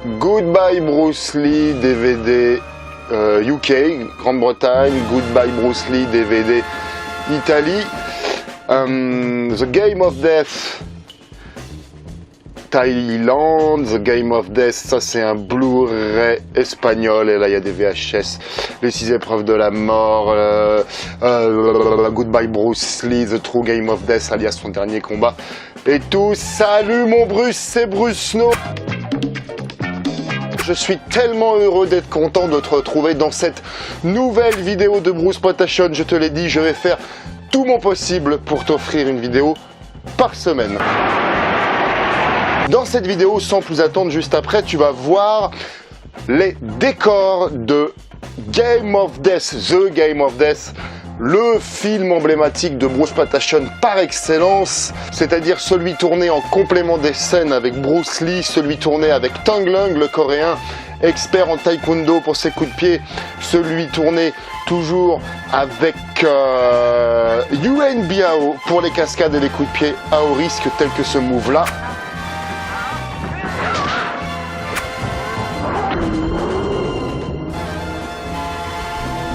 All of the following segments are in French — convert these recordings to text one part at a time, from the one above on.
Goodbye Bruce Lee DVD UK, Grande-Bretagne, Goodbye Bruce Lee DVD Italie, The Game of Death Thaïlande, The Game of Death, ça c'est un Blu-ray espagnol, et là il y a des VHS, les 6 épreuves de la mort, Goodbye Bruce Lee, The True Game of Death, alias son dernier combat, et tout. Salut mon Bruce, c'est Bruce Snow. Je suis tellement heureux d'être content de te retrouver dans cette nouvelle vidéo de Bruceploitation. Je te l'ai dit, je vais faire tout mon possible pour t'offrir une vidéo par semaine. Dans cette vidéo, sans plus attendre, juste après, tu vas voir les décors de Game of Death, The Game of Death, le film emblématique de Bruceploitation par excellence, c'est-à-dire celui tourné en complément des scènes avec Bruce Lee, celui tourné avec Tang Leung, le coréen, expert en taekwondo pour ses coups de pied, celui tourné toujours avec Yuen Biao pour les cascades et les coups de pied à haut risque, tels que ce move-là.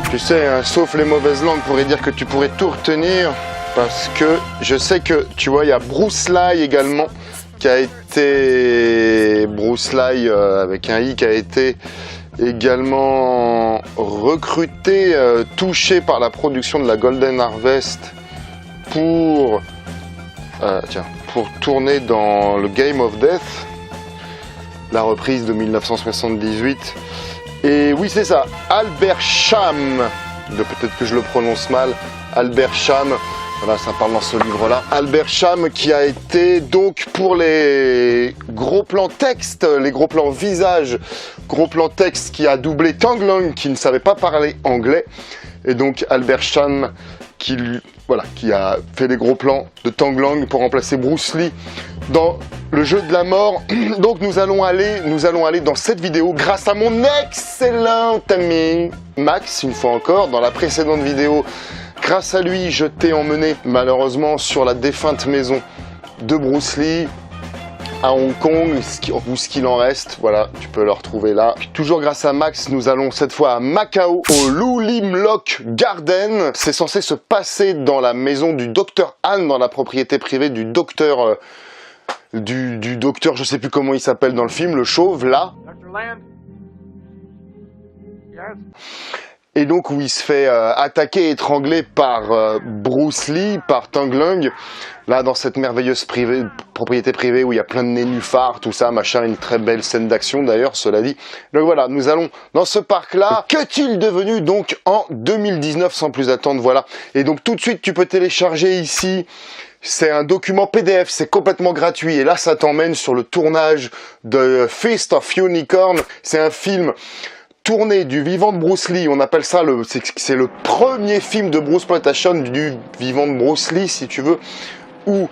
Tu sais, hein, sauf les mauvaises langues pourraient dire que tu pourrais tout retenir, parce que je sais que, tu vois, il y a Bruce Lee également, qui a été, Bruce Lee avec un I, qui a été également recruté, touché par la production de la Golden Harvest pour tourner dans le Game of Death, la reprise de 1978. Et oui, c'est ça, Albert Cham, peut-être que je le prononce mal, Albert Cham, voilà, ça parle dans ce livre-là. Albert Cham qui a été donc pour les gros plans texte, les gros plans visage, gros plans texte, qui a doublé Tang Leung qui ne savait pas parler anglais. Et donc Albert Cham qui a fait les gros plans de Tang Leung pour remplacer Bruce Lee dans le jeu de la mort. Donc nous allons aller dans cette vidéo grâce à mon excellent ami Max, une fois encore. Dans la précédente vidéo, grâce à lui, je t'ai emmené malheureusement sur la défunte maison de Bruce Lee à Hong Kong, ou ce qu'il en reste, voilà, tu peux le retrouver là. Toujours grâce à Max, nous allons cette fois à Macao, au Lu Lim Lock Garden. C'est censé se passer dans la maison du docteur Han, dans la propriété privée du docteur, du docteur, je sais plus comment il s'appelle dans le film, le chauve, là. Dr. Land. Yes. Et donc où il se fait attaquer et étrangler par Bruce Lee, par Tang Leung, là dans cette merveilleuse propriété privée où il y a plein de nénuphars, tout ça, machin, une très belle scène d'action d'ailleurs, cela dit. Donc voilà, nous allons dans ce parc-là. Qu'est-il devenu donc en 2019 sans plus attendre, voilà. Et donc tout de suite tu peux télécharger ici. C'est un document PDF, c'est complètement gratuit. Et là, ça t'emmène sur le tournage de Fist of Unicorn. C'est un film tourné du vivant de Bruce Lee. On appelle ça c'est le premier film de Bruceploitation du vivant de Bruce Lee, si tu veux, ou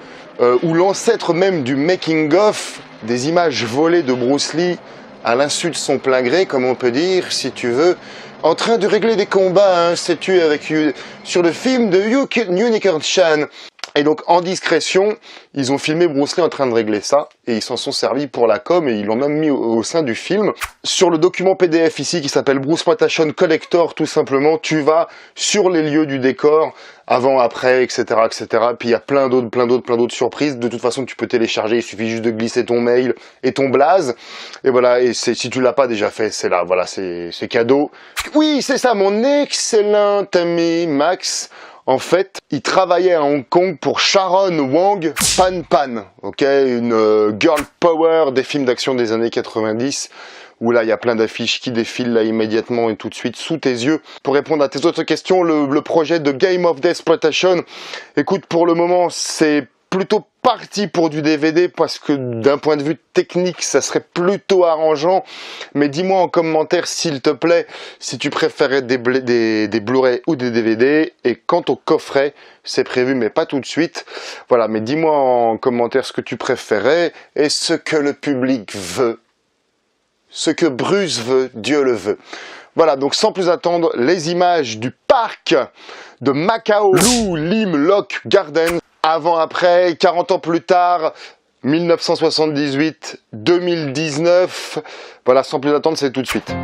l'ancêtre même du making of, des images volées de Bruce Lee à l'insu de son plein gré, comme on peut dire, si tu veux, en train de régler des combats, hein, sais-tu, sur le film de Unicorn Chan. Et donc, en discrétion, ils ont filmé Bruce Lee en train de régler ça, et ils s'en sont servis pour la com, et ils l'ont même mis au sein du film. Sur le document PDF ici, qui s'appelle Bruceploitation Collector, tout simplement, tu vas sur les lieux du décor, avant, après, etc., etc. Puis il y a plein d'autres surprises. De toute façon, tu peux télécharger, il suffit juste de glisser ton mail et ton blaze. Et voilà, et si tu l'as pas déjà fait, c'est là, voilà, c'est cadeau. Oui, c'est ça, mon excellent ami Max. En fait, il travaillait à Hong Kong pour Sharon Wang Pan, ok, une girl power des films d'action des années 90, où là, il y a plein d'affiches qui défilent là immédiatement et tout de suite sous tes yeux. Pour répondre à tes autres questions, le projet de Game of Deathploitation, écoute, pour le moment, c'est plutôt parti pour du DVD parce que d'un point de vue technique, ça serait plutôt arrangeant. Mais dis-moi en commentaire, s'il te plaît, si tu préférais des Blu-ray ou des DVD. Et quant au coffret, c'est prévu, mais pas tout de suite. Voilà, mais dis-moi en commentaire ce que tu préférais et ce que le public veut. Ce que Bruce veut, Dieu le veut. Voilà, donc sans plus attendre, les images du parc de Macao, Lu Lim Lock Garden. Avant, après, 40 ans plus tard, 1978-2019. Voilà, sans plus attendre, c'est tout de suite.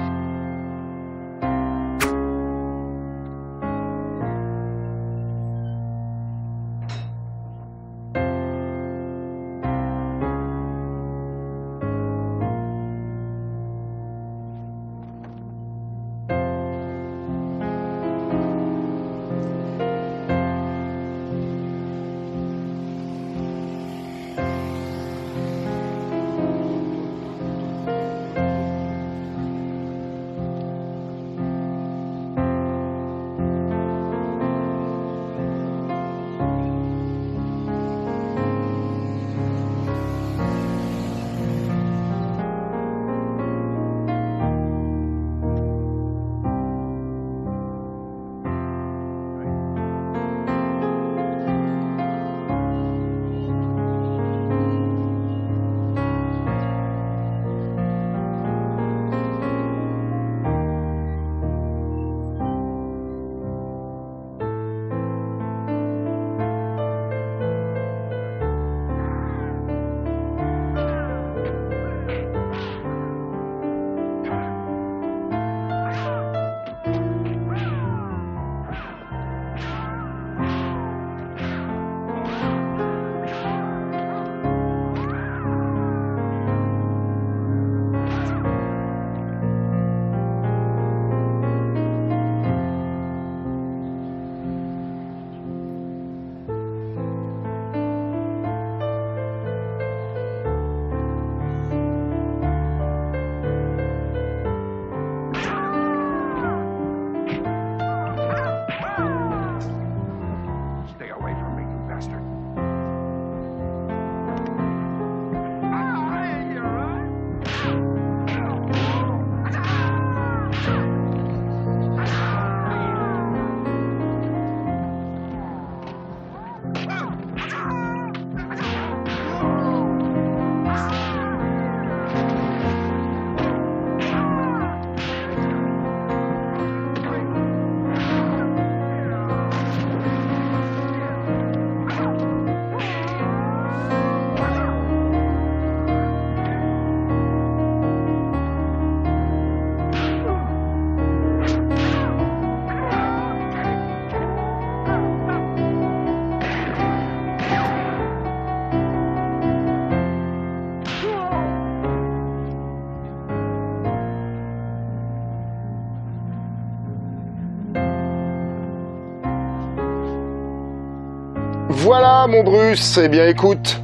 Voilà mon Bruce, eh bien écoute,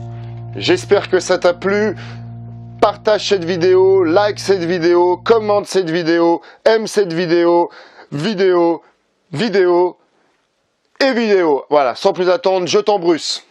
j'espère que ça t'a plu. Partage cette vidéo, like cette vidéo, commente cette vidéo, aime cette vidéo, vidéo. Voilà, sans plus attendre, je t'en Bruce.